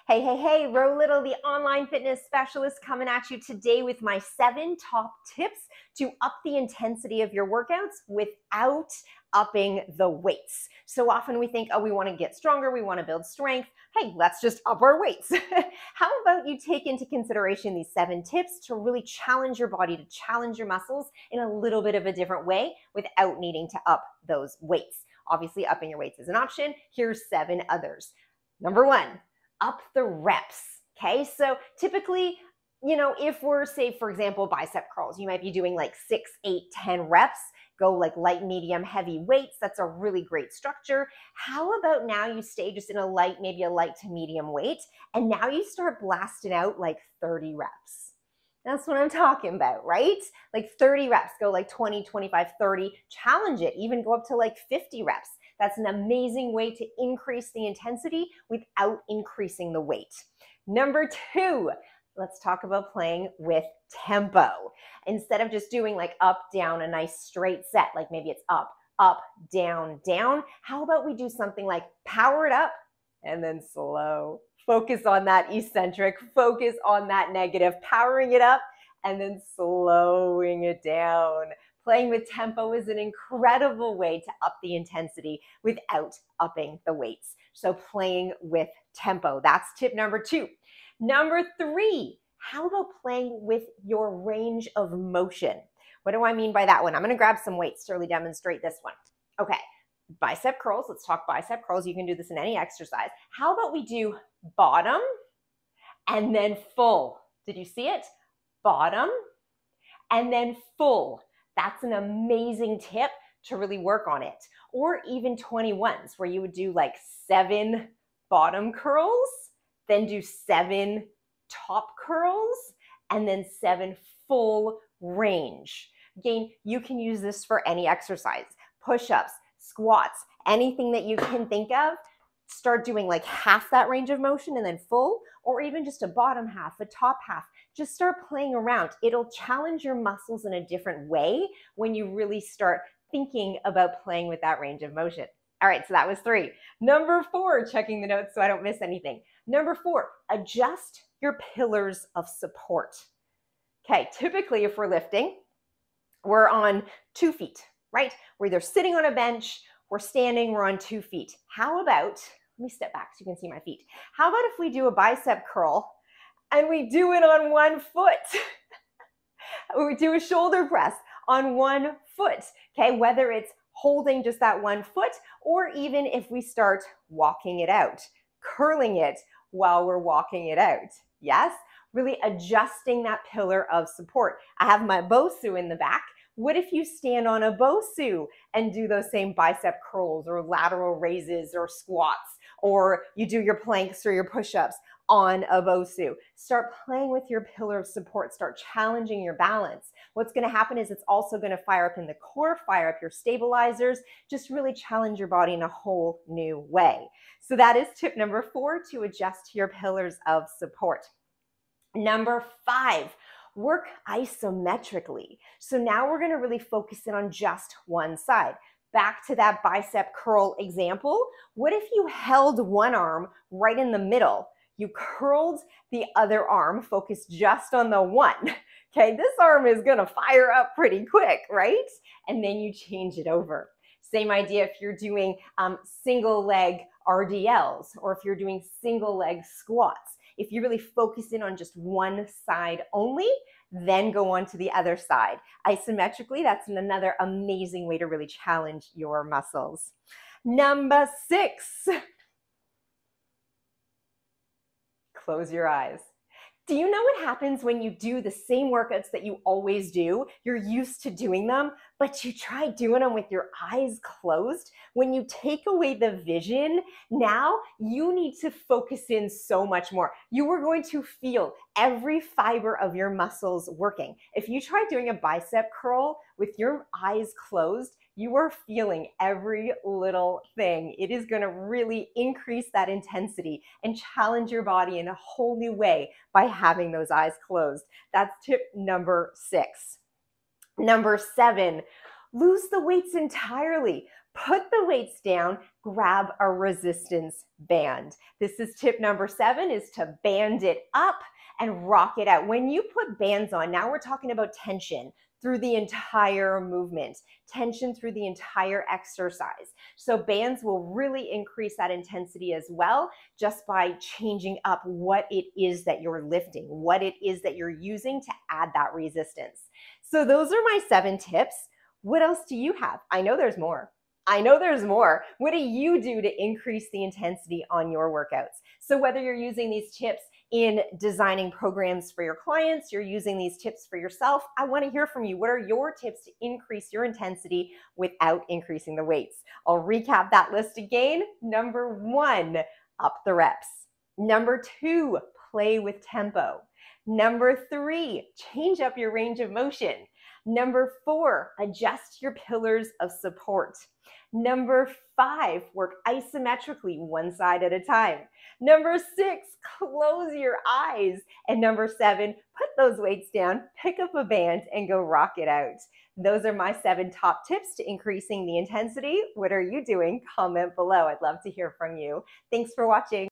Hey, hey, hey, Ro Little, the online fitness specialist, coming at you today with my 7 top tips to up the intensity of your workouts without upping the weights. So often we think, oh, we want to get stronger, we want to build strength. Hey, let's just up our weights. How about you take into consideration these 7 tips to really challenge your body, to challenge your muscles in a little bit of a different way without needing to up those weights. Obviously, upping your weights is an option. Here's 7 others. Number 1. Up the reps, okay? So typically, if we're, say, for example, bicep curls, you might be doing like 6, 8, 10 reps, go like light, medium, heavy weights. That's a really great structure. How about now you stay just in a light, maybe a light to medium weight, and now you start blasting out like 30 reps. That's what I'm talking about, right? Like 30 reps, go like 20, 25, 30, challenge it, even go up to like 50 reps. That's an amazing way to increase the intensity without increasing the weight. Number 2, let's talk about playing with tempo. Instead of just doing like up, down, a nice straight set, like maybe it's up, up, down, down, how about we do something like power it up and then slow. Focus on that eccentric, focus on that negative, powering it up and then slowing it down. Playing with tempo is an incredible way to up the intensity without upping the weights. So playing with tempo, that's tip number 2. Number 3, how about playing with your range of motion? What do I mean by that one? I'm gonna grab some weights to really demonstrate this one. Okay, bicep curls, let's talk bicep curls. You can do this in any exercise. How about we do bottom and then full? Did you see it? Bottom and then full. That's an amazing tip to really work on it. Or even 21s where you would do like 7 bottom curls, then do 7 top curls, and then 7 full range. Again, you can use this for any exercise. Push-ups, squats, anything that you can think of. Start doing like half that range of motion and then full, or even just a bottom half, a top half. Just start playing around. It'll challenge your muscles in a different way when you really start thinking about playing with that range of motion. All right, so that was 3. Number 4, checking the notes so I don't miss anything. Number 4, adjust your pillars of support. Okay, typically if we're lifting, we're on 2 feet, right? We're either sitting on a bench, we're standing, we're on 2 feet. How about, let me step back so you can see my feet. How about if we do a bicep curl and we do it on 1 foot? We do a shoulder press on 1 foot, okay? Whether it's holding just that 1 foot, or even if we start walking it out, curling it while we're walking it out, yes? Really adjusting that pillar of support. I have my BOSU in the back. What if you stand on a BOSU and do those same bicep curls or lateral raises or squats, or you do your planks or your push-ups on a BOSU? Start playing with your pillar of support. Start challenging your balance. What's going to happen is it's also going to fire up in the core, fire up your stabilizers, just really challenge your body in a whole new way. So that is tip number 4, to adjust your pillars of support. Number 5, work isometrically. So now we're going to really focus in on just one side. Back to that bicep curl example. What if you held one arm right in the middle? You curled the other arm, focused just on the one. Okay, this arm is going to fire up pretty quick, right? And then you change it over. Same idea if you're doing single leg RDLs, or if you're doing single leg squats. If you really focus in on just one side only, then go on to the other side. Isometrically, that's another amazing way to really challenge your muscles. Number 6, close your eyes. Do you know what happens when you do the same workouts that you always do? You're used to doing them, but you try doing them with your eyes closed. When you take away the vision, now you need to focus in so much more. You are going to feel every fiber of your muscles working. If you try doing a bicep curl with your eyes closed, you are feeling every little thing. It is going to really increase that intensity and challenge your body in a whole new way by having those eyes closed. That's tip number 6. Number 7, lose the weights entirely. Put the weights down, grab a resistance band. This is tip number 7, is to band it up and rock it out. When you put bands on, now we're talking about tension through the entire movement, tension through the entire exercise. So bands will really increase that intensity as well, just by changing up what it is that you're lifting, what it is that you're using to add that resistance. So those are my 7 tips. What else do you have? I know there's more. What do you do to increase the intensity on your workouts? So whether you're using these tips in designing programs for your clients, you're using these tips for yourself, I want to hear from you. What are your tips to increase your intensity without increasing the weights? I'll recap that list again. Number 1, up the reps. Number 2, play with tempo. Number 3, change up your range of motion. Number 4, adjust your pillars of support. Number 5, work isometrically, one side at a time. Number 6, close your eyes. And number 7, put those weights down, pick up a band, and go rock it out. Those are my 7 top tips to increasing the intensity. What are you doing? Comment below. I'd love to hear from you. Thanks for watching.